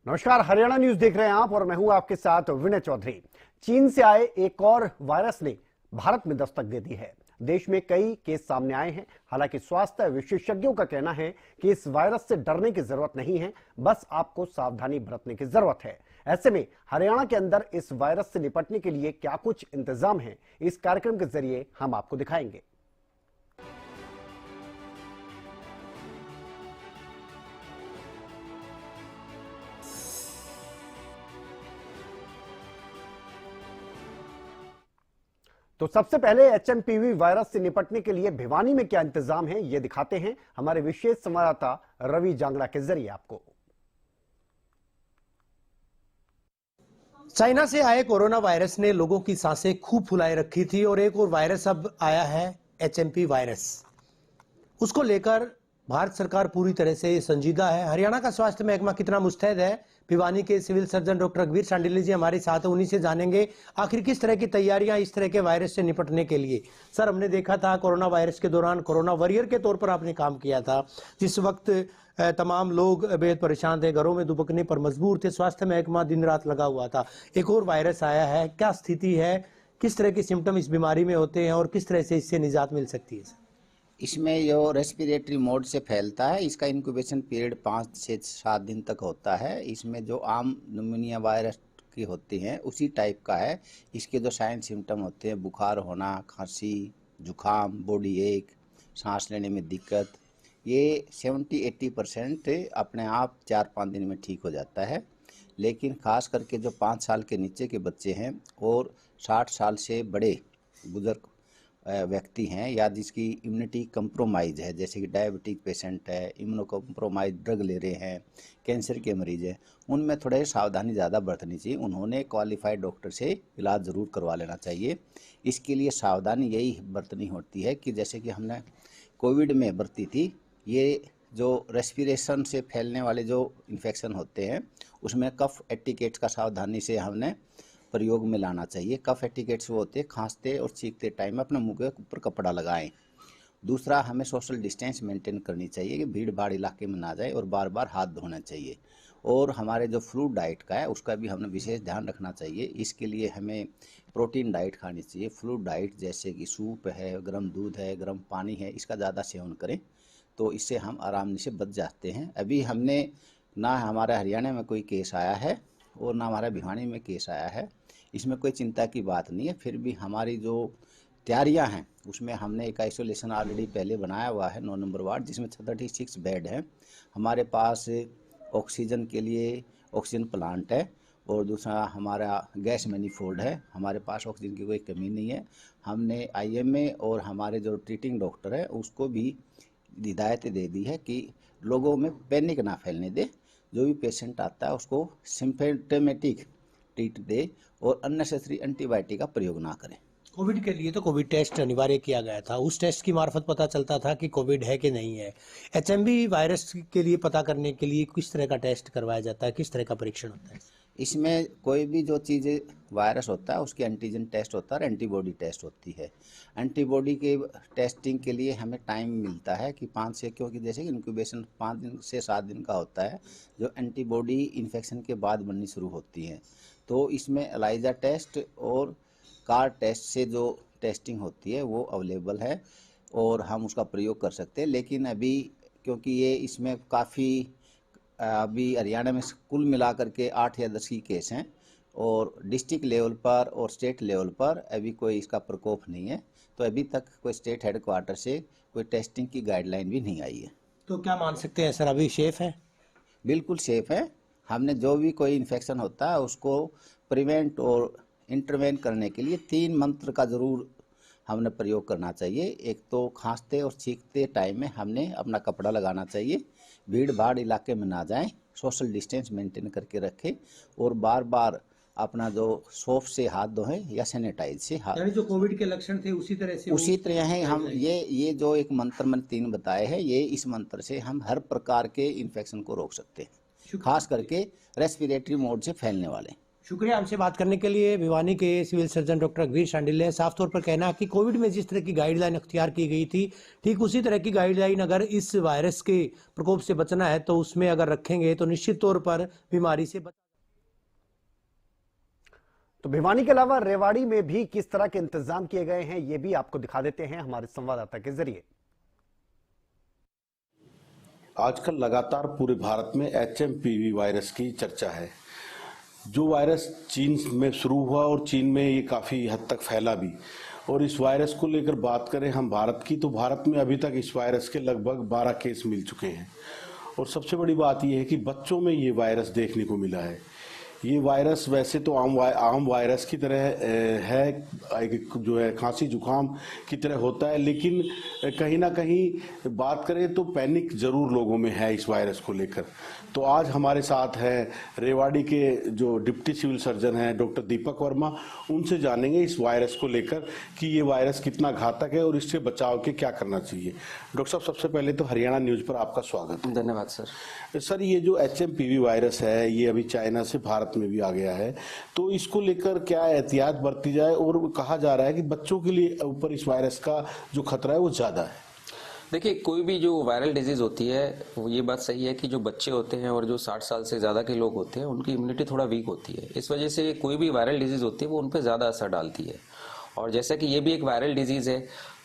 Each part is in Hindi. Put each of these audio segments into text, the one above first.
नमस्कार, हरियाणा न्यूज देख रहे हैं आप और मैं हूं आपके साथ विनय चौधरी। चीन से आए एक और वायरस ने भारत में दस्तक दे दी है। देश में कई केस सामने आए हैं। हालांकि स्वास्थ्य विशेषज्ञों का कहना है कि इस वायरस से डरने की जरूरत नहीं है, बस आपको सावधानी बरतने की जरूरत है। ऐसे में हरियाणा के अंदर इस वायरस से निपटने के लिए क्या कुछ इंतजाम है, इस कार्यक्रम के जरिए हम आपको दिखाएंगे। तो सबसे पहले एचएमपीवी वायरस से निपटने के लिए भिवानी में क्या इंतजाम है, ये दिखाते हैं हमारे विशेष संवाददाता रवि जांगड़ा के जरिए आपको। चाइना से आए कोरोना वायरस ने लोगों की सांसें खूब फुलाए रखी थी और एक और वायरस अब आया है, एचएमपी वायरस। उसको लेकर भारत सरकार पूरी तरह से संजीदा है। हरियाणा का स्वास्थ्य महकमा कितना मुस्तैद है, भिवानी के सिविल सर्जन डॉक्टर रघुवीर सांडिल्य जी हमारे साथ हैं, उन्हीं से जानेंगे आखिर किस तरह की तैयारियां इस तरह के वायरस से निपटने के लिए। सर, हमने देखा था कोरोना वायरस के दौरान कोरोना वॉरियर के तौर पर आपने काम किया था, जिस वक्त तमाम लोग बेहद परेशान थे, घरों में दुबकने पर मजबूर थे, स्वास्थ्य महकमा दिन रात लगा हुआ था। एक और वायरस आया है, क्या स्थिति है, किस तरह के सिम्टम इस बीमारी में होते हैं और किस तरह से इससे निजात मिल सकती है? इसमें जो रेस्पिरेटरी मोड से फैलता है, इसका इंक्यूबेशन पीरियड 5 से 7 दिन तक होता है। इसमें जो आम निमोनिया वायरस की होती हैं उसी टाइप का है। इसके जो साइन सिम्टम होते हैं, बुखार होना, खांसी, जुखाम, बॉडी एक, सांस लेने में दिक्कत, ये 70-80% अपने आप 4-5 दिन में ठीक हो जाता है। लेकिन ख़ास करके जो 5 साल के नीचे के बच्चे हैं और 60 साल से बड़े बुजुर्ग व्यक्ति हैं या जिसकी इम्यूनिटी कंप्रोमाइज़ है, जैसे कि डायबिटिक पेशेंट है, इम्यूनो कंप्रोमाइज ड्रग ले रहे हैं, कैंसर के मरीज हैं, उनमें थोड़े सावधानी ज़्यादा बरतनी चाहिए। उन्होंने क्वालिफाइड डॉक्टर से इलाज ज़रूर करवा लेना चाहिए। इसके लिए सावधानी यही बरतनी होती है कि जैसे कि हमने कोविड में बरती थी, ये जो रेस्पिरेशन से फैलने वाले जो इन्फेक्शन होते हैं उसमें कफ एटिकेट्स का सावधानी से हमने प्रयोग में लाना चाहिए। कफ एटिकेट्स वो होते हैं, खांसते और छींकते टाइम अपने मुंह के ऊपर कपड़ा लगाएं। दूसरा, हमें सोशल डिस्टेंस मेंटेन करनी चाहिए कि भीड़ भाड़ इलाके में ना जाए और बार बार हाथ धोना चाहिए। और हमारे जो फ्रूट डाइट का है उसका भी हमें विशेष ध्यान रखना चाहिए। इसके लिए हमें प्रोटीन डाइट खानी चाहिए। फ्रूट डाइट जैसे कि सूप है, गर्म दूध है, गर्म पानी है, इसका ज़्यादा सेवन करें तो इससे हम आराम से बच जाते हैं। अभी हमने ना हमारे हरियाणा में कोई केस आया है और ना हमारे भिवानी में केस आया है। इसमें कोई चिंता की बात नहीं है। फिर भी हमारी जो तैयारियां हैं उसमें हमने एक आइसोलेशन ऑलरेडी पहले बनाया हुआ है 9 नंबर वार्ड, जिसमें 36 बेड हैं। हमारे पास ऑक्सीजन के लिए ऑक्सीजन प्लांट है और दूसरा हमारा गैस मैनीफोल्ड है। हमारे पास ऑक्सीजन की कोई कमी नहीं है। हमने आईएमए और हमारे जो ट्रीटिंग डॉक्टर है उसको भी हिदायत दे दी है कि लोगों में पैनिक ना फैलने दे। जो भी पेशेंट आता है उसको सिम्पटमेटिक ट्रीट दे और अननेसेसरी एंटीबायोटिक का प्रयोग ना करें। कोविड के लिए तो कोविड टेस्ट अनिवार्य किया गया था, उस टेस्ट की मार्फत पता चलता था कि कोविड है कि नहीं है। एचएमवी वायरस के लिए पता करने के लिए किस तरह का टेस्ट करवाया जाता है, किस तरह का परीक्षण होता है? इसमें कोई भी जो चीज़ वायरस होता है उसकी एंटीजन टेस्ट होता है और एंटीबॉडी टेस्ट होती है। एंटीबॉडी के टेस्टिंग के लिए हमें टाइम मिलता है कि 5 से, क्योंकि जैसे कि इंक्यूबेशन 5 दिन से 7 दिन का होता है, जो एंटीबॉडी इन्फेक्शन के बाद बननी शुरू होती है। तो इसमें एलाइजा टेस्ट और कार टेस्ट से जो टेस्टिंग होती है वो अवेलेबल है और हम उसका प्रयोग कर सकते हैं। लेकिन अभी क्योंकि ये इसमें काफ़ी अभी हरियाणा में कुल मिलाकर के 8 या 10 की केस हैं और डिस्ट्रिक्ट लेवल पर और स्टेट लेवल पर अभी कोई इसका प्रकोप नहीं है, तो अभी तक कोई स्टेट हेडक्वार्टर से कोई टेस्टिंग की गाइडलाइन भी नहीं आई है। तो क्या मान सकते हैं सर, अभी सेफ है? बिल्कुल सेफ है। हमने जो भी कोई इन्फेक्शन होता है उसको प्रिवेंट और इंटरवेन करने के लिए 3 मंत्र का ज़रूर हमने प्रयोग करना चाहिए। एक तो खांसते और छींकते टाइम में हमने अपना कपड़ा लगाना चाहिए, भीड़ भाड़ इलाके में ना जाएं, सोशल डिस्टेंस मेंटेन करके रखें और बार बार अपना जो सोप से हाथ धोएं या सैनिटाइज से हाथ। यानी जो कोविड के लक्षण थे उसी तरह है हम ये जो एक मंत्र मैंने 3 बताए हैं, ये इस मंत्र से हम हर प्रकार के इन्फेक्शन को रोक सकते हैं, खास करके रेस्पिरेटरी मोड से फैलने वाले। शुक्रिया हमसे बात करने के लिए। भिवानी के सिविल सर्जन डॉक्टर अकबीर शांडिल्य। साफ तौर पर कहना कि कोविड में जिस तरह की गाइडलाइन अख्तियार की गई थी, ठीक उसी तरह की गाइडलाइन अगर इस वायरस के प्रकोप से बचना है तो उसमें अगर रखेंगे तो निश्चित तौर पर बीमारी से तो भिवानी के अलावा रेवाड़ी में भी किस तरह के इंतजाम किए गए हैं, ये भी आपको दिखा देते हैं हमारे संवाददाता के जरिए। आजकल लगातार पूरे भारत में HMPV वायरस की चर्चा है। जो वायरस चीन में शुरू हुआ और चीन में ये काफ़ी हद तक फैला भी, और इस वायरस को लेकर बात करें हम भारत की, तो भारत में अभी तक इस वायरस के लगभग 12 केस मिल चुके हैं। और सबसे बड़ी बात यह है कि बच्चों में ये वायरस देखने को मिला है। ये वायरस वैसे तो आम वायरस की तरह है, जो है खांसी जुकाम की तरह होता है, लेकिन कहीं ना कहीं बात करें तो पैनिक जरूर लोगों में है इस वायरस को लेकर। तो आज हमारे साथ है रेवाड़ी के जो डिप्टी सिविल सर्जन हैं डॉक्टर दीपक वर्मा, उनसे जानेंगे इस वायरस को लेकर कि ये वायरस कितना घातक है और इससे बचाव के क्या करना चाहिए। डॉक्टर साहब, सबसे पहले तो हरियाणा न्यूज पर आपका स्वागत है। धन्यवाद सर। सर, ये जो HMPV वायरस है ये अभी चाइना से भारत में भी आ गया है, तो इसको लेकर क्या एहतियात बरती जाए? और कहा जा रहा है कि बच्चों के लिए ऊपर इस वायरस का जो खतरा है वो ज्यादा है। देखिए, कोई भी जो वायरल डिजीज होती है, ये बात सही है कि जो बच्चे होते हैं और जो 60 साल से ज़्यादा के लोग होते हैं उनकी इम्यूनिटी थोड़ा वीक होती है। इस वजह से कोई भी वायरल डिजीज होती है वो उन पर ज़्यादा असर डालती है। और जैसा कि ये भी एक वायरल डिजीज है,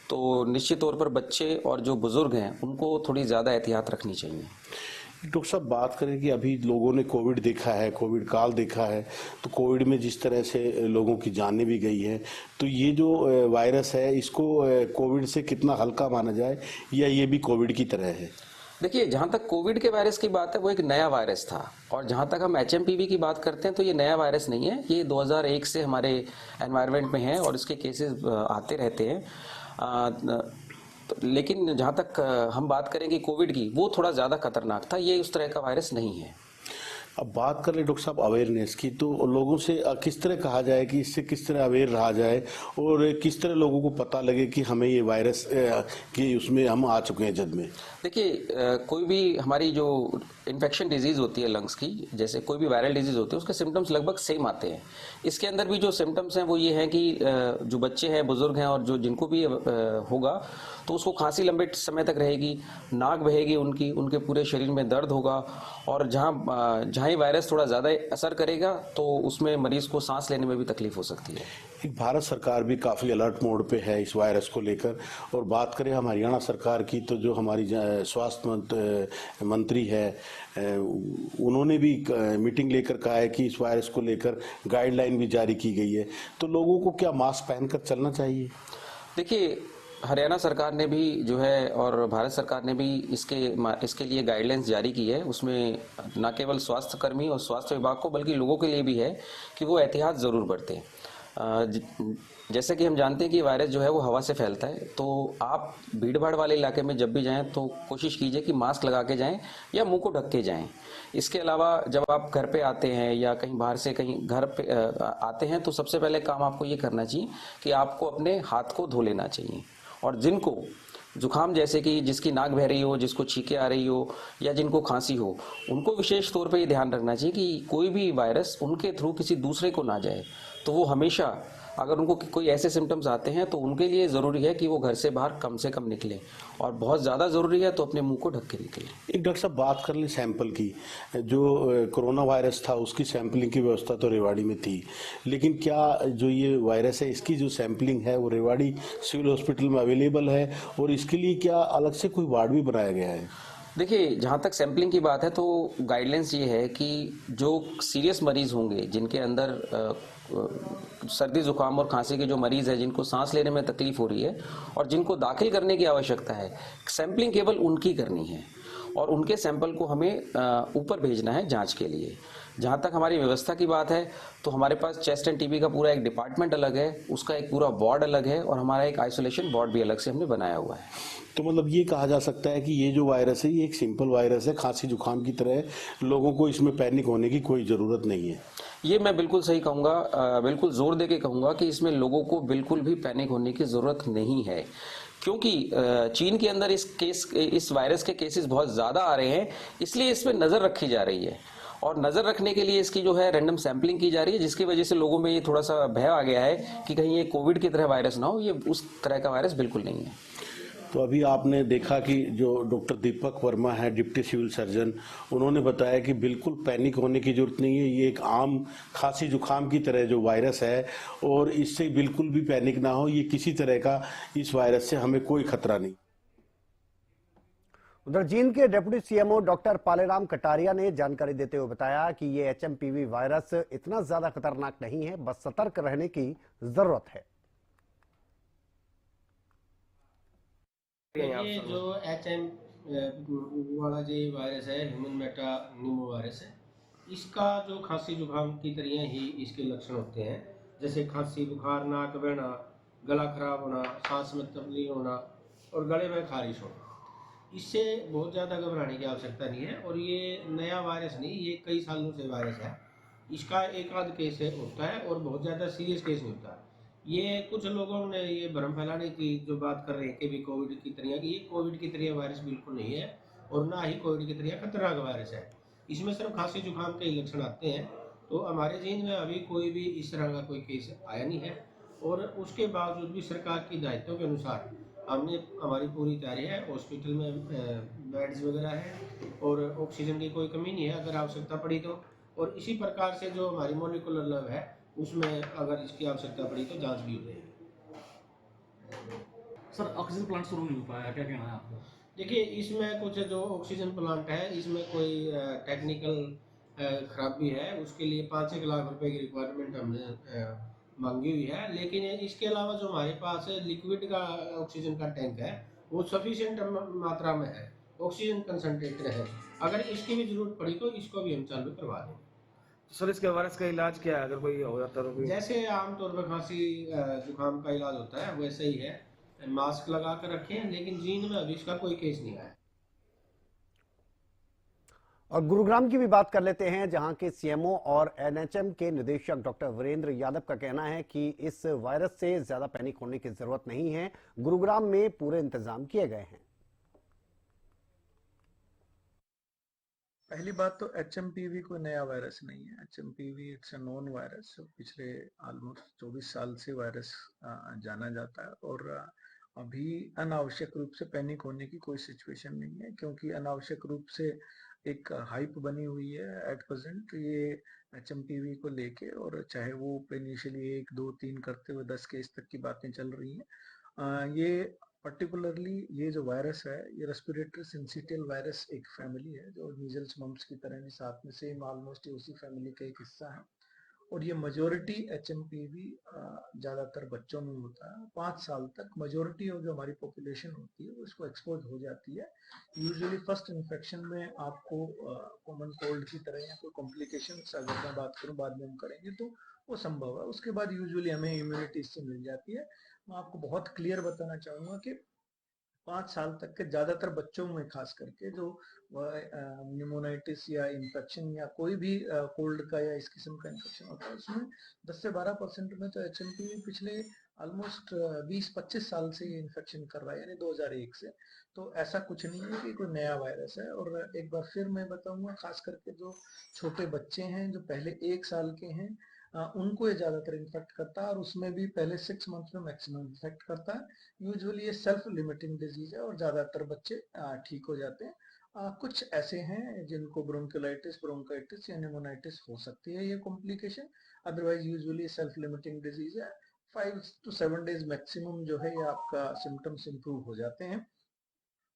तो निश्चित तौर पर बच्चे और जो बुजुर्ग हैं उनको थोड़ी ज़्यादा एहतियात रखनी चाहिए। डॉक्टर साहब, बात करें कि अभी लोगों ने कोविड देखा है, कोविड काल देखा है, तो कोविड में जिस तरह से लोगों की जानें भी गई है, तो ये जो वायरस है इसको कोविड से कितना हल्का माना जाए, या ये भी कोविड की तरह है? देखिए, जहाँ तक कोविड के वायरस की बात है वो एक नया वायरस था, और जहाँ तक हम HMPV की बात करते हैं तो ये नया वायरस नहीं है। ये 2001 से हमारे एनवायरनमेंट में है और इसके केसेस आते रहते हैं। लेकिन जहाँ तक हम बात करेंगे कोविड की, वो थोड़ा ज़्यादा खतरनाक था, ये उस तरह का वायरस नहीं है। अब बात कर ले डॉक्टर साहब अवेयरनेस की, तो लोगों से किस तरह कहा जाए कि इससे किस तरह अवेयर रहा जाए और किस तरह लोगों को पता लगे कि हमें ये वायरस कि उसमें हम आ चुके हैं जद में? देखिए, कोई भी हमारी जो इन्फेक्शन डिजीज होती है लंग्स की, जैसे कोई भी वायरल डिजीज होती है, उसके सिम्टम्स लगभग सेम आते हैं। इसके अंदर भी जो सिम्टम्स हैं वो ये हैं कि जो बच्चे हैं, बुजुर्ग हैं और जो जिनको भी होगा तो उसको खांसी लंबे समय तक रहेगी, नाक बहेगी उनके पूरे शरीर में दर्द होगा, और जहाँ ही वायरस थोड़ा ज़्यादा असर करेगा तो उसमें मरीज को सांस लेने में भी तकलीफ हो सकती है। एक भारत सरकार भी काफ़ी अलर्ट मोड पे है इस वायरस को लेकर। और बात करें हम हरियाणा सरकार की, तो जो हमारी स्वास्थ्य मंत्री है, उन्होंने भी मीटिंग लेकर कहा है कि इस वायरस को लेकर गाइडलाइन भी जारी की गई है। तो लोगों को क्या मास्क पहनकर चलना चाहिए? देखिए, हरियाणा सरकार ने भी जो है और भारत सरकार ने भी इसके लिए गाइडलाइंस जारी की है। उसमें न केवल स्वास्थ्य कर्मी और स्वास्थ्य विभाग को बल्कि लोगों के लिए भी है कि वो एहतियात ज़रूर बरतें। जैसे कि हम जानते हैं कि वायरस जो है वो हवा से फैलता है, तो आप भीड़ भाड़ वाले इलाके में जब भी जाएं तो कोशिश कीजिए कि मास्क लगा के जाएं या मुंह को ढक के जाएं। इसके अलावा जब आप घर पे आते हैं या कहीं बाहर से कहीं घर पे आते हैं तो सबसे पहले काम आपको ये करना चाहिए कि आपको अपने हाथ को धो लेना चाहिए। और जिनको जुकाम, जैसे कि जिसकी नाक बह रही हो, जिसको छींके आ रही हो या जिनको खांसी हो, उनको विशेष तौर पे ये ध्यान रखना चाहिए कि कोई भी वायरस उनके थ्रू किसी दूसरे को ना जाए। तो वो हमेशा, अगर उनको कोई ऐसे सिम्टम्स आते हैं तो उनके लिए ज़रूरी है कि वो घर से बाहर कम से कम निकलें, और बहुत ज़्यादा ज़रूरी है तो अपने मुंह को ढक के निकलें। एक डॉक्टर साहब, बात कर लें सैंपल की। जो कोरोना वायरस था उसकी सैंपलिंग की व्यवस्था तो रेवाड़ी में थी, लेकिन क्या जो ये वायरस है इसकी जो सैंपलिंग है वो रेवाड़ी सिविल हॉस्पिटल में अवेलेबल है, और इसके लिए क्या अलग से कोई वार्ड भी बनाया गया है? देखिए, जहाँ तक सैंपलिंग की बात है तो गाइडलाइंस ये है कि जो सीरियस मरीज होंगे, जिनके अंदर सर्दी जुकाम और खांसी के जो मरीज है, जिनको सांस लेने में तकलीफ हो रही है और जिनको दाखिल करने की आवश्यकता है, सैंपलिंग केवल उनकी करनी है और उनके सैंपल को हमें ऊपर भेजना है जांच के लिए। जहाँ तक हमारी व्यवस्था की बात है तो हमारे पास चेस्ट एंड टीबी का पूरा एक डिपार्टमेंट अलग है, उसका एक पूरा वार्ड अलग है, और हमारा एक आइसोलेशन वार्ड भी अलग से हमने बनाया हुआ है। तो मतलब ये कहा जा सकता है कि ये जो वायरस है ये एक सिंपल वायरस है, खांसी जुकाम की तरह, लोगों को इसमें पैनिक होने की कोई ज़रूरत नहीं है। ये मैं बिल्कुल सही कहूँगा, बिल्कुल जोर दे के कहूँगा कि इसमें लोगों को बिल्कुल भी पैनिक होने की ज़रूरत नहीं है, क्योंकि चीन के अंदर इस वायरस के केसेस बहुत ज़्यादा आ रहे हैं, इसलिए इस पर नज़र रखी जा रही है। और नजर रखने के लिए इसकी जो है रैंडम सैंपलिंग की जा रही है, जिसकी वजह से लोगों में ये थोड़ा सा भय आ गया है कि कहीं ये कोविड की तरह वायरस ना हो। ये उस तरह का वायरस बिल्कुल नहीं है। तो अभी आपने देखा कि जो डॉक्टर दीपक वर्मा है, डिप्टी सिविल सर्जन, उन्होंने बताया कि बिल्कुल पैनिक होने की जरूरत नहीं है। ये एक आम खांसी जुकाम की तरह जो वायरस है, और इससे बिल्कुल भी पैनिक ना हो। ये किसी तरह का, इस वायरस से हमें कोई खतरा नहीं। उधर जींद के deputy CMO doctor Paleram Kataria ने जानकारी देते हुए बताया कि ये एचएमपीवी वायरस इतना ज्यादा खतरनाक नहीं है, बस सतर्क रहने की जरूरत है। ये जो HM वाला जो वायरस है, ह्यूमन मेटा न्यूमो वायरस है, इसका जो खांसी जुकाम की तरह ही इसके लक्षण होते हैं, जैसे खांसी, बुखार, नाक बहना, गला खराब होना, सांस में तकलीफ होना और गले में खारिश होना। इससे बहुत ज़्यादा घबराने की आवश्यकता नहीं है और ये नया वायरस नहीं, ये कई सालों से वायरस है। इसका एक आध केस होता है और बहुत ज़्यादा सीरियस केस नहीं होता। ये कुछ लोगों ने ये भ्रम फैलाने की जो बात कर रहे हैं कि भी कोविड की तरह, ये कोविड की तरह वायरस बिल्कुल नहीं है और ना ही कोविड की तरह खतरनाक वायरस है। इसमें सिर्फ खांसी जुकाम के ही लक्षण आते हैं। तो हमारे जींद में अभी कोई भी इस तरह का कोई केस आया नहीं है और उसके बावजूद भी सरकार की हिदायतों के अनुसार हमने हमारी पूरी तैयारी है। हॉस्पिटल में बेड्स वगैरह है और ऑक्सीजन की कोई कमी नहीं है अगर आवश्यकता पड़ी तो। और इसी प्रकार से जो हमारी मॉलिक्यूलर लैब है उसमें अगर इसकी आवश्यकता पड़ी तो जांच भी हो जाएगी। सर ऑक्सीजन प्लांट शुरू नहीं हो पाया, क्या कहना है आपको? देखिए, इसमें कुछ जो ऑक्सीजन प्लांट है इसमें कोई टेक्निकल खराबी है, उसके लिए 5-1 लाख रुपए की रिक्वायरमेंट हमने मांगी हुई है। लेकिन इसके अलावा जो हमारे पास लिक्विड का ऑक्सीजन का टैंक है वो सफिशिएंट मात्रा में है, ऑक्सीजन कंसंट्रेटर है। अगर इसकी भी जरूरत पड़ी तो इसको भी हम चालू करवा देंगे। तो सर इसके वायरस का इलाज क्या है अगर कोई हो जाता है तो कोई? जैसे आमतौर पर खांसी जुकाम का इलाज होता है वैसे ही है, मास्क लगा कर रखें। लेकिन जींद में अभी इसका कोई केस नहीं आया। और गुरुग्राम की भी बात कर लेते हैं, जहां के सीएमओ और एनएचएम के निदेशक डॉक्टर वीरेंद्र यादव का कहना है कि इस वायरस से ज्यादा पैनिक होने की जरूरत नहीं है। गुरुग्राम में पूरे इंतजाम किए गए हैं। पहली बात तो HMPV कोई नया वायरस नहीं है। HMPV it's a known virus. पिछले ऑलमोस्ट 24 साल से वायरस जाना जाता है और अभी अनावश्यक रूप से पैनिक होने की कोई सिचुएशन नहीं है, क्योंकि अनावश्यक रूप से एक हाइप बनी हुई है एट प्रेजेंट ये HMPV को लेके। और चाहे वो इनिशियली 1, 2, 3 करते हुए 10 केस तक की बातें चल रही हैं। ये पर्टिकुलरली ये जो वायरस है ये रेस्पिरेटरी सिंसिटियल वायरस एक फैमिली है जो मीजल्स मम्स की तरह ही साथ में सेम ऑलमोस्ट उसी फैमिली का एक हिस्सा है। और ये मेजोरिटी HMPV ज्यादातर बच्चों में होता है। 5 साल तक मेजोरिटी ऑफ जो हमारी पॉपुलेशन होती है वो इसको एक्सपोज हो जाती है। यूजुअली फर्स्ट इन्फेक्शन में आपको कॉमन कोल्ड की तरह या कोई कॉम्प्लिकेशंस अगर मैं बात करूं बाद में हम करेंगे तो वो संभव है। उसके बाद यूजुअली हमें इम्यूनिटी इससे मिल जाती है। मैं आपको बहुत क्लियर बताना चाहूंगा कि 5 साल तक के ज्यादातर बच्चों में खास करके जो न्यूमोनाइटिस या इन्फेक्शन या कोई भी कोल्ड का या इस किस्म का इन्फेक्शन होता है उसमें 10 से 12% में तो HMPV पिछले ऑलमोस्ट 20-25 साल से ये इन्फेक्शन कर रहा है, यानी 2001 से। तो ऐसा कुछ नहीं है कि कोई नया वायरस है। और एक बार फिर मैं बताऊंगा, खास करके जो छोटे बच्चे हैं जो पहले 1 साल के हैं उनको ये ज्यादातर इन्फेक्ट करता है और उसमें भी पहले 6 मंथ में मैक्सिमम इन्फेक्ट करता है। यूजुअली ये सेल्फ लिमिटिंग डिजीज है और ज्यादातर बच्चे ठीक हो जाते हैं। कुछ ऐसे हैं जिनको ब्रोंकोलाइटिस, ब्रोंकाइटिस या निमोनाइटिस हो सकती है ये complication. Otherwise usually self limiting disease है। 5 to 7 डेज मैक्सिमम जो है ये आपका सिम्टम्स इंप्रूव हो जाते हैं।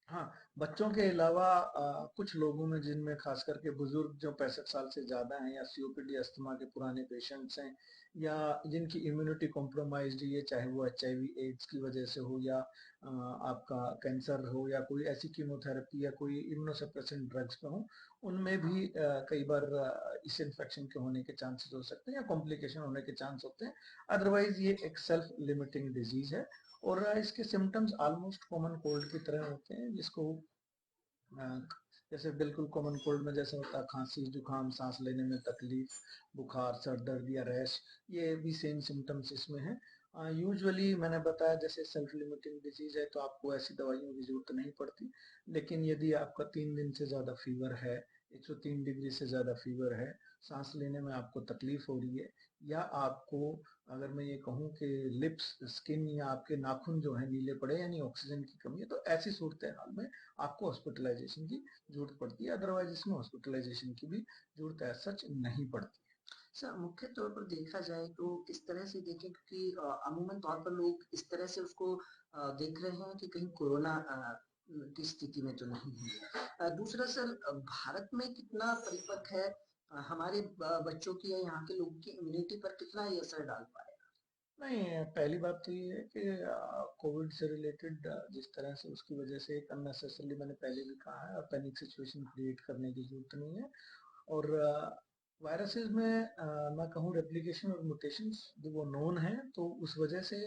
हाँ, बच्चों के अलावा कुछ लोगों में जिनमें खास करके बुजुर्ग जो 65 साल से ज्यादा हैं या COPD अस्थमा के पुराने पेशेंट्स हैं या जिनकी इम्यूनिटी कॉम्प्रोमाइज्ड है, चाहे वो HIV एड्स की वजह से हो या आपका कैंसर हो या कोई ऐसी कीमोथेरेपी या कोई इम्यूनोसप्रेसेंट ड्रग्स पे हो, उनमें भी कई बार इस इन्फेक्शन के होने के चांसेस हो सकते हैं या कॉम्प्लिकेशन होने के चांस होते हैं। अदरवाइज ये एक सेल्फ लिमिटिंग डिजीज है और इसके सिम्टम्स ऑलमोस्ट कॉमन कोल्ड की तरह होते हैं, जिसको जैसे बिल्कुल कॉमन कोल्ड में जैसे होता है खांसी जुकाम, सांस लेने में तकलीफ, बुखार, सर दर्द या रैश, ये भी सेम सिम्टम्स इसमें है। यूजुअली मैंने बताया जैसे सेल्फ लिमिटिंग डिजीज है तो आपको ऐसी दवाइयों की जरूरत नहीं पड़ती। लेकिन यदि आपका 3 दिन से ज्यादा फीवर है 103 डिग्री से ज़्यादा फीवर है, सांस लेने में आपको तकलीफ हो रही है, या आपको अगर मैं ये कहूँ कि लिप्स, स्किन या आपके नाखून जो है नीले पड़े यानी ऑक्सीजन की कमी है, तो ऐसी सूरत हाल में आपको हॉस्पिटलाइजेशन की जरूरत पड़ती है। अदरवाइज इसमें हॉस्पिटलाइजेशन की भी जरूरत है सच नहीं पड़ती। सर मुख्य तौर पर देखा जाए तो किस तरह से देखें, क्योंकि अमूमन तौर पर लोग इस तरह से उसको देख रहे हैं कि कहीं कोरोना की स्थिति में तो नहीं है। दूसरा सर, भारत में कितना परिपक्व है हमारे बच्चों की या यहाँ के लोगों की इम्यूनिटी पर कितना ये असर डाल पाएगा? नहीं, पहली बात तो ये है कि कोविड से रिलेटेड जिस तरह से उसकी वजह से एक अननेसेसरली, मैंने पहले भी कहा है, पैनिक सिचुएशन क्रिएट करने की जरूरत नहीं है। और वायरसेस में मैं कहूँ रेप्लिकेशन और म्यूटेशंस जो वो नोन है, तो उस वजह से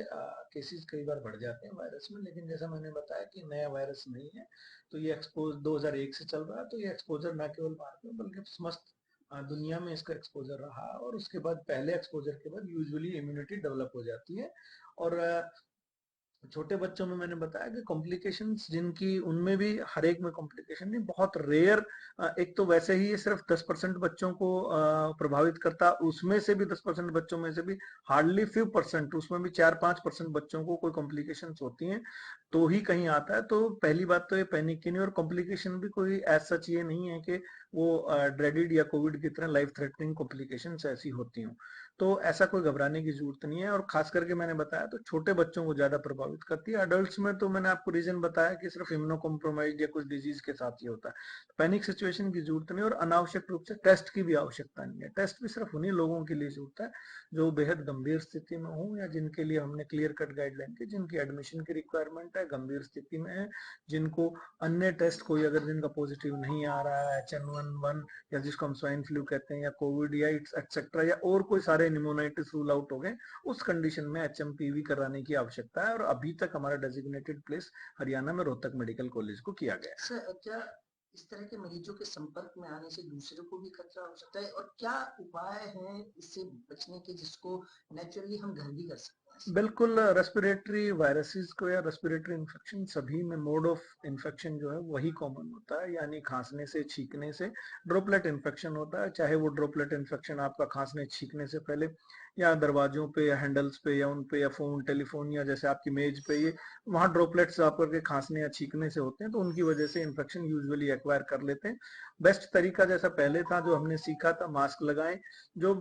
केसेस कई बार बढ़ जाते हैं वायरस में। लेकिन जैसा मैंने बताया कि नया वायरस नहीं है, तो ये एक्सपोज 2001 से चल रहा है, तो ये एक्सपोजर न केवल भारत में बल्कि समस्त दुनिया में इसका एक्सपोजर रहा। और उसके बाद पहले एक्सपोजर के बाद यूजुअली इम्यूनिटी डेवलप हो जाती है। और छोटे बच्चों में मैंने बताया कि कॉम्प्लिकेशंस जिनकी, उनमें भी हर एक में कॉम्प्लिकेशन नहीं, बहुत रेयर। एक तो वैसे ही ये सिर्फ 10% बच्चों को प्रभावित करता, उसमें से भी 10% बच्चों में से भी हार्डली फ्यू परसेंट, उसमें भी 4-5% बच्चों को कोई कॉम्प्लिकेशंस होती हैं तो ही कहीं आता है। तो पहली बात तो ये पैनिक की नहीं। और कॉम्प्लिकेशन भी कोई एज सच ये नहीं है कि वो ड्रेडिड या कोविड की तरह लाइफ थ्रेटनिंग कॉम्प्लिकेशंस ऐसी होती हूँ, तो ऐसा कोई घबराने की जरूरत नहीं है। और खास करके मैंने बताया तो छोटे बच्चों को ज्यादा प्रभावित करती है। अडल्ट्स में तो मैंने आपको रीजन बताया कि सिर्फ इम्यूनो कॉम्प्रोमाइज या कुछ डिजीज के साथ ही होता है। पैनिक सिचुएशन की जरूरत नहीं, और अनावश्यक रूप से टेस्ट की भी आवश्यकता नहीं है। टेस्ट भी सिर्फ उन्हीं लोगों के लिए जरूरत है जो बेहद गंभीर स्थिति में हो, या जिनके लिए हमने क्लियर कट गाइडलाइन की, जिनकी एडमिशन की रिक्वायरमेंट है, गंभीर स्थिति में है, जिनको अन्य टेस्ट कोई अगर जिनका पॉजिटिव नहीं आ रहा है, H1N1 या जिसको हम स्वाइन फ्लू कहते हैं, या कोविड या एक्सेट्रा, या और कोई सारे निमोनाइटिस रूल आउट हो गए, उस कंडीशन में HMPV कराने की आवश्यकता है। और अभी तक हमारा डेजिग्नेटेड प्लेस हरियाणा में रोहतक मेडिकल कॉलेज को किया गया है। सर क्या इस तरह के मरीजों के संपर्क में आने से दूसरों को भी खतरा हो सकता है, और क्या उपाय हैं इससे बचने के जिसको नेचुरली हम घर भी कर सकते हैं? बिल्कुल, रेस्पिरेटरी वायरसेस को या रेस्पिरेटरी इन्फेक्शन, सभी में मोड ऑफ इन्फेक्शन जो है वही कॉमन होता है, यानी खांसने से, छींकने से ड्रॉपलेट इन्फेक्शन होता है। चाहे वो ड्रॉपलेट इन्फेक्शन आपका खांसने छींकने से पहले, या दरवाजों पे या हैंडल्स पे या उन पे, या फोन टेलीफोन या जैसे आपकी मेज पे, ये वहाँ ड्रॉपलेट्स आप करके खांसने या छींकने से होते हैं, तो उनकी वजह से इन्फेक्शन यूजुअली एक्वायर कर लेते हैं। बेस्ट तरीका जैसा पहले था जो हमने सीखा था, मास्क लगाएं, जो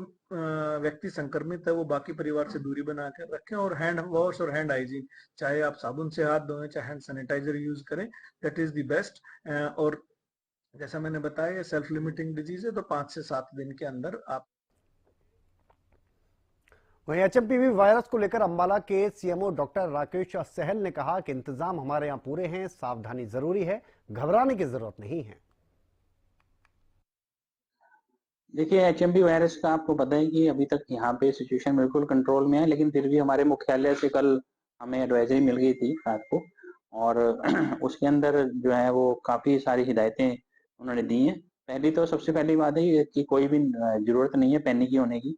व्यक्ति संक्रमित है वो बाकी परिवार से दूरी बना कर रखें, और हैंड वॉश और हैंड हाइजीन, चाहे आप साबुन से हाथ धोएं चाहे हैंड सैनिटाइजर यूज करें, दैट इज द बेस्ट। और जैसा मैंने बताया ये सेल्फ लिमिटिंग डिजीज है, तो 5 से 7 दिन के अंदर आप। वहीं HMPV वायरस को लेकर अंबाला के CMO डॉक्टर राकेश सहल ने कहा कि इंतजाम हमारे यहां पूरे हैं, सावधानी जरूरी है, घबराने की जरूरत नहीं है। देखिए, HMP वायरस का आपको पता है कि अभी तक यहाँ पे सिचुएशन बिल्कुल कंट्रोल में है, लेकिन फिर भी हमारे मुख्यालय से कल हमें एडवाइजरी मिल गई थी रात को, और उसके अंदर जो है वो काफ़ी सारी हिदायतें उन्होंने दी हैं। पहली तो सबसे पहली बात है कि कोई भी ज़रूरत नहीं है पैनिक होने की।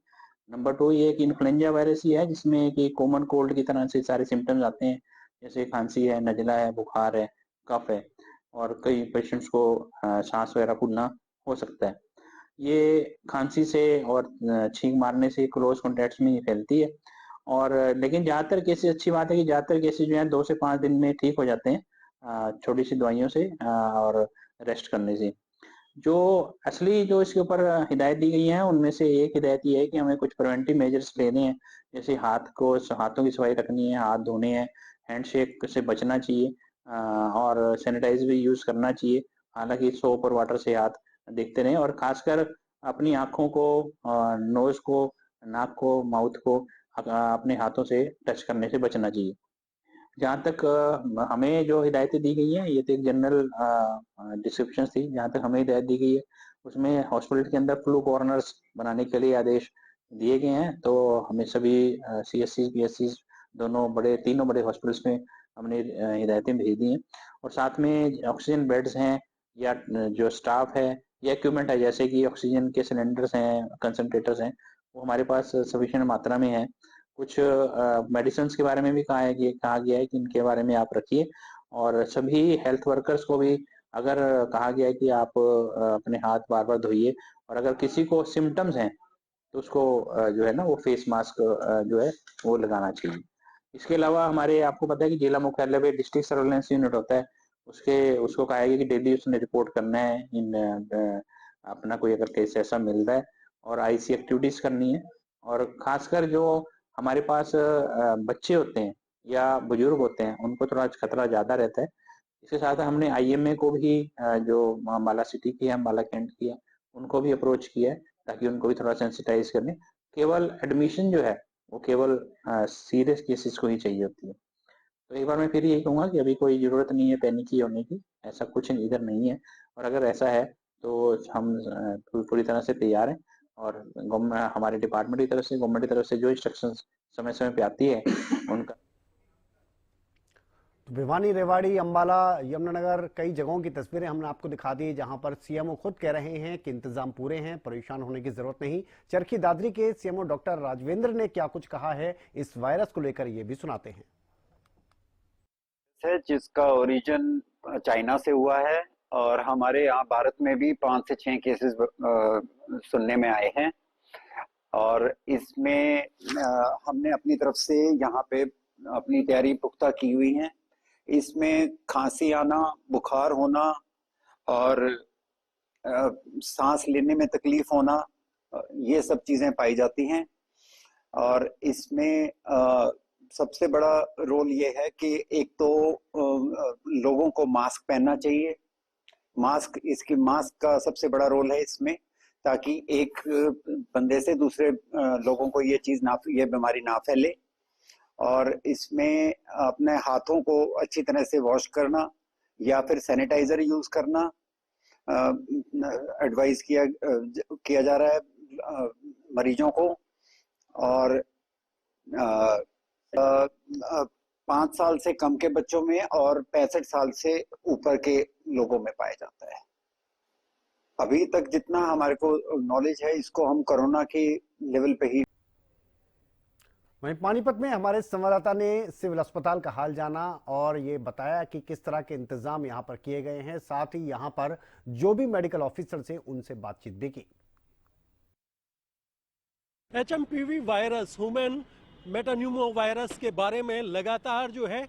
नंबर 2 ये कि इन्फ्लुएंजा वायरस ही है जिसमें कि कॉमन कोल्ड की तरह से सारे सिम्टम्स आते हैं, जैसे खांसी है, नज़ला है, बुखार है, कफ है, और कई पेशेंट्स को सांस वगैरह फूलना हो सकता है। ये खांसी से और छींक मारने से क्लोज कॉन्टैक्ट्स में फैलती है। और लेकिन ज़्यादातर केसेस, अच्छी बात है कि ज़्यादातर केसेस जो है 2 से 5 दिन में ठीक हो जाते हैं छोटी सी दवाइयों से और रेस्ट करने से। जो असली जो इसके ऊपर हिदायत दी गई है उनमें से एक हिदायत ये है कि हमें कुछ प्रिवेंटिव मेजर्स लेने हैं, जैसे हाथों की सफाई रखनी है, हाथ धोने हैं, हैंडशेक से बचना चाहिए, और सैनिटाइज भी यूज करना चाहिए। हालांकि सोप और वाटर से हाथ देखते रहें, और खासकर अपनी आंखों को, नोज को, नाक को, माउथ को अपने हाथों से टच करने से बचना चाहिए। जहाँ तक हमें जो हिदायतें दी गई हैं, ये तो एक जनरल डिस्क्रिप्शन थी। जहाँ तक हमें हिदायत दी गई है उसमें हॉस्पिटल के अंदर फ्लू कॉर्नर्स बनाने के लिए आदेश दिए गए हैं, तो हमें सभी CSC PSC तीनों बड़े हॉस्पिटल्स में हमने हिदायतें भेज दी हैं। और साथ में ऑक्सीजन बेड्स हैं, या जो स्टाफ है या इक्विपमेंट है, जैसे कि ऑक्सीजन के सिलेंडर्स हैं, कंसंट्रेटर्स हैं, वो हमारे पास सफिशिएंट मात्रा में है। कुछ मेडिसिन के बारे में भी कहा गया है कि इनके बारे में आप रखिए, और सभी हेल्थ वर्कर्स को भी अगर कहा गया है कि आप अपने हाथ बार बार धोइए, और अगर किसी को सिम्टम्स हैं तो उसको जो है ना वो फेस मास्क जो है वो लगाना चाहिए। इसके अलावा हमारे आपको पता है कि जिला मुख्यालय पे डिस्ट्रिक्ट सर्वेलेंस यूनिट होता है, उसको कहा गया कि डेली उसने रिपोर्ट करना है अपना कोई अगर केस ऐसा मिल रहा है, और आईसी एक्टिविटीज करनी है। और खासकर जो हमारे पास बच्चे होते हैं या बुजुर्ग होते हैं उनको थोड़ा खतरा ज्यादा रहता है। इसके साथ हमने आईएमए को भी जो अम्बाला सिटी की है, अम्बाला कैंट की है, उनको भी अप्रोच किया है ताकि उनको भी थोड़ा सेंसिटाइज करने। केवल एडमिशन जो है वो केवल सीरियस केसेस को ही चाहिए होती है। तो एक बार मैं फिर यही कहूंगा कि अभी कोई जरूरत नहीं है पैनिकी होने की, ऐसा कुछ इधर नहीं है। और अगर ऐसा है तो हम पूरी तरह से तैयार हैं, और हमारे डिपार्टमेंट की तरफ से, गवर्नमेंट की तरफ से जो इंस्ट्रक्शंस समय समय पे आती है उनका। तो भिवानी, रेवाड़ी, अंबाला, यमुनानगर, कई जगहों की तस्वीरें हमने आपको दिखा दी जहां पर सीएमओ खुद कह रहे हैं कि इंतजाम पूरे हैं, परेशान होने की जरूरत नहीं। चरखी दादरी के सीएमओ डॉक्टर राजवेंद्र ने क्या कुछ कहा है इस वायरस को लेकर, ये भी सुनाते हैं। जिसका ओरिजिन चाइना से हुआ है और हमारे यहाँ भारत में भी 5 से 6 केसेस सुनने में आए हैं, और इसमें हमने अपनी तरफ से यहाँ पे अपनी तैयारी पुख्ता की हुई है। इसमें खांसी आना, बुखार होना और सांस लेने में तकलीफ होना, ये सब चीजें पाई जाती हैं। और इसमें सबसे बड़ा रोल ये है कि एक तो लोगों को मास्क पहनना चाहिए। मास्क का सबसे बड़ा रोल है इसमें, ताकि एक बंदे से दूसरे लोगों को ये बीमारी ना फैले। और इसमें अपने हाथों को अच्छी तरह से वॉश करना या फिर सैनिटाइजर यूज करना एडवाइस किया जा रहा है मरीजों को। और 5 साल से कम के बच्चों में और 65 साल से ऊपर के लोगों में पाया जाता है। अभी तक जितना हमारे को नॉलेज है, इसको हम कोरोना के लेवल पे ही। वहीं पानीपत में हमारे संवाददाता ने सिविल अस्पताल का हाल जाना और ये बताया कि किस तरह के इंतजाम यहां पर किए गए हैं। साथ ही यहां पर जो भी मेडिकल ऑफिसर से उनसे बातचीत भी की। एचएमपीवी वायरस, ह्यूमन मेटान्यूमो वायरस के बारे में लगातार जो है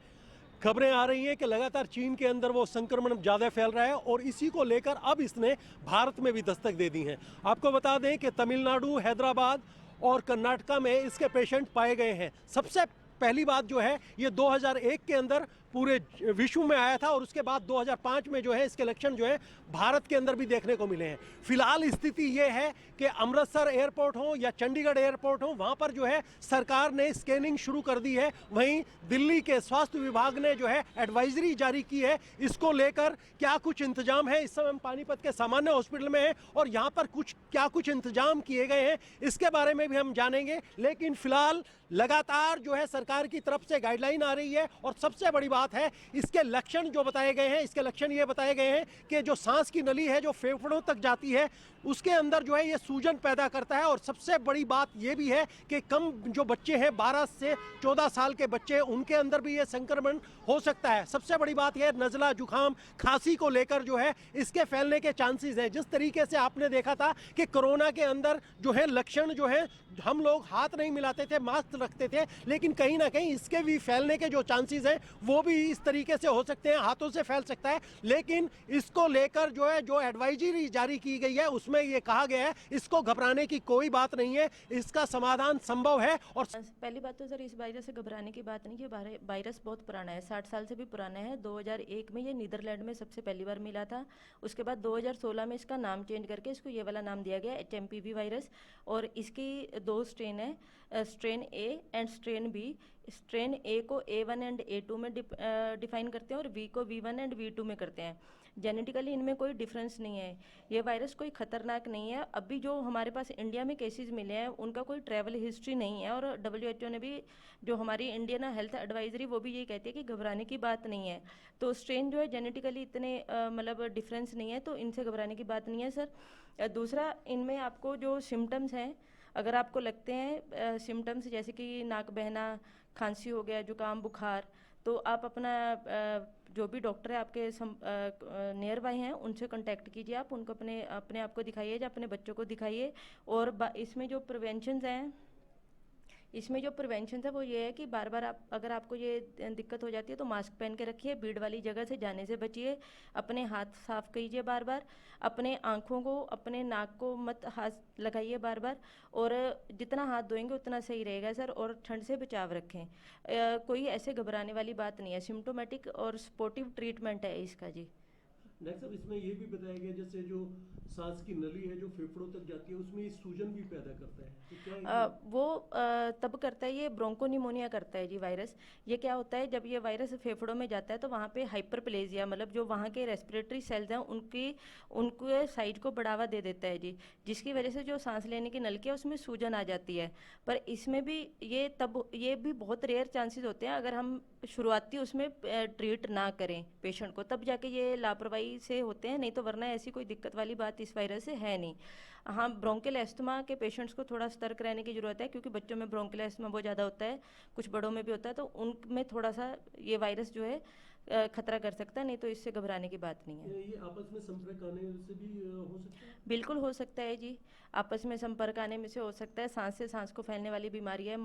खबरें आ रही हैं कि लगातार चीन के अंदर वो संक्रमण ज़्यादा फैल रहा है, और इसी को लेकर अब इसने भारत में भी दस्तक दे दी है। आपको बता दें कि तमिलनाडु, हैदराबाद और कर्नाटका में इसके पेशेंट पाए गए हैं। सबसे पहली बात जो है, ये 2001 के अंदर पूरे विश्व में आया था, और उसके बाद 2005 में जो है इसके लक्षण जो है भारत के अंदर भी देखने को मिले हैं। फिलहाल स्थिति ये है कि अमृतसर एयरपोर्ट हो या चंडीगढ़ एयरपोर्ट हो, वहां पर जो है सरकार ने स्कैनिंग शुरू कर दी है। वहीं दिल्ली के स्वास्थ्य विभाग ने जो है एडवाइजरी जारी की है। इसको लेकर क्या कुछ इंतजाम है, इस समय हम पानीपत के सामान्य हॉस्पिटल में हैं और यहाँ पर क्या कुछ इंतजाम किए गए हैं, इसके बारे में भी हम जानेंगे। लेकिन फिलहाल लगातार जो है सरकार की तरफ से गाइडलाइन आ रही है, और सबसे बड़ी बात है इसके लक्षण जो बताए गए हैं। इसके लक्षण ये बताए गए हैं कि जो सांस की नली है जो फेफड़ों तक जाती है, उसके अंदर जो है ये सूजन पैदा करता है। और सबसे बड़ी बात ये भी है कि कम जो बच्चे हैं 12 से 14 साल के बच्चे, उनके अंदर भी ये संक्रमण हो सकता है। सबसे बड़ी बात यह नज़ला, जुकाम, खांसी को लेकर जो है इसके फैलने के चांसेस हैं। जिस तरीके से आपने देखा था कि कोरोना के अंदर जो है लक्षण जो है, हम लोग हाथ नहीं मिलाते थे, मास्क रखते थे, लेकिन कहीं ना कहीं इसके भी फैलने के जो चांसेस हैं वो भी इस तरीके से हो सकते हैं, हाथों से फैल सकता है। लेकिन इसको लेकर जो है जो एडवाइजरी जारी की गई है उसमें ये कहा गया है इसको घबराने की कोई बात नहीं है, इसका समाधान संभव है। और पहली बात तो सर इस वायरस से घबराने की बात नहीं है। वायरस बहुत पुराना है, 60 साल से भी पुराना है। 2001 में ये नीदरलैंड में सबसे पहली बार मिला था। उसके बाद 2016 में इसका नाम चेंज करके इसको ये वाला नाम दिया गया HMPV वायरस। और इसकी 2 स्ट्रेन है, strain A and strain B। Strain A को A1 एंड A2 में डिफाइन करते हैं और V को V1 एंड V2 में करते हैं। जेनेटिकली इनमें कोई डिफरेंस नहीं है। ये वायरस कोई खतरनाक नहीं है। अभी जो हमारे पास इंडिया में केसेस मिले हैं उनका कोई ट्रैवल हिस्ट्री नहीं है, और WHO ने भी, जो हमारी इंडियन हेल्थ एडवाइजरी, वो भी यही कहती है कि घबराने की बात नहीं है। तो स्ट्रेन जो है जेनेटिकली इतने मतलब डिफरेंस नहीं है, तो इनसे घबराने की बात नहीं है सर। दूसरा, इनमें आपको जो सिम्टम्स हैं, अगर आपको लगते हैं सिम्टम्स जैसे कि नाक बहना, खांसी हो गया, जुकाम, बुखार, तो आप अपना जो भी डॉक्टर है आपके नियर बाय हैं उनसे कांटेक्ट कीजिए, आप उनको अपने आप को दिखाइए या अपने बच्चों को दिखाइए। और इसमें जो प्रिवेंशन है वो ये है कि बार बार अगर आपको ये दिक्कत हो जाती है तो मास्क पहन के रखिए, भीड़ वाली जगह से जाने से बचिए, अपने हाथ साफ कीजिए बार बार, अपने आँखों को अपने नाक को मत हाथ लगाइए बार बार, और जितना हाथ धोएंगे उतना सही रहेगा सर। और ठंड से बचाव रखें, कोई ऐसे घबराने वाली बात नहीं है, सिम्टोमेटिक और सपोर्टिव ट्रीटमेंट है इसका जी। डॉक्टर साहब इसमें ये भी बताया गया जैसे जो सांस की नली है जो फेफड़ों तक जाती है उसमें सूजन भी पैदा करता है, तो क्या वो तब करता है, ये ब्रोंकोनिमोनिया करता है जी वायरस। ये क्या होता है, जब ये वायरस फेफड़ों में जाता है तो वहाँ पे हाइपरप्लेजिया, मतलब जो वहाँ के रेस्पिरेटरी सेल्स हैं उनके साइज को बढ़ावा दे देता है जी, जिसकी वजह से जो सांस लेने की नली है उसमें सूजन आ जाती है। पर इसमें भी ये भी बहुत रेयर चांसेस होते हैं, अगर हम शुरुआती उसमें ट्रीट ना करें पेशेंट को, तब जाके ये लापरवाही से होते हैं, नहीं तो वरना ऐसी कोई दिक्कत वाली बात इस वायरस से है नहीं। हाँ, ब्रोंकियल एस्थमा के पेशेंट्स को थोड़ा सतर्क रहने की ज़रूरत है, क्योंकि बच्चों में ब्रोंकियल एस्थमा बहुत ज़्यादा होता है, कुछ बड़ों में भी होता है, तो उनमें थोड़ा सा ये वायरस जो है खतरा कर सकता है, नहीं तो इससे घबराने की बात नहीं है। ये आपस में संपर्क आने से भी हो सकता है? बिल्कुल हो सकता है जी, आपस में संपर्क आने में से हो सकता है। सांस से सांस को फैलने वाली बीमारी है,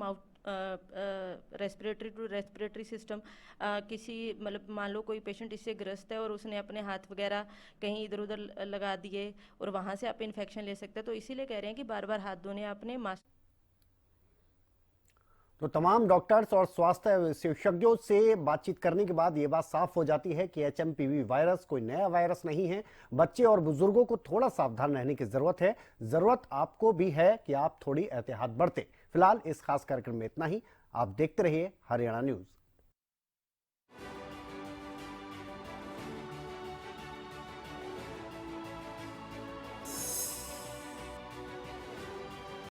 रेस्पिरेटरी टू रेस्पिरेटरी सिस्टम, किसी मतलब मान लो कोई पेशेंट इससे ग्रस्त है और उसने अपने हाथ वगैरह कहीं इधर उधर लगा दिए और वहाँ से आप इन्फेक्शन ले सकते हैं, तो इसीलिए कह रहे हैं कि बार बार हाथ धोने अपने मास्क। तो तमाम डॉक्टर्स और स्वास्थ्य विशेषज्ञों से बातचीत करने के बाद ये बात साफ हो जाती है कि HMPV वायरस कोई नया वायरस नहीं है। बच्चे और बुजुर्गों को थोड़ा सावधान रहने की जरूरत है। जरूरत आपको भी है कि आप थोड़ी एहतियात बरतें। फिलहाल इस खास कार्यक्रम में इतना ही। आप देखते रहिए हरियाणा न्यूज।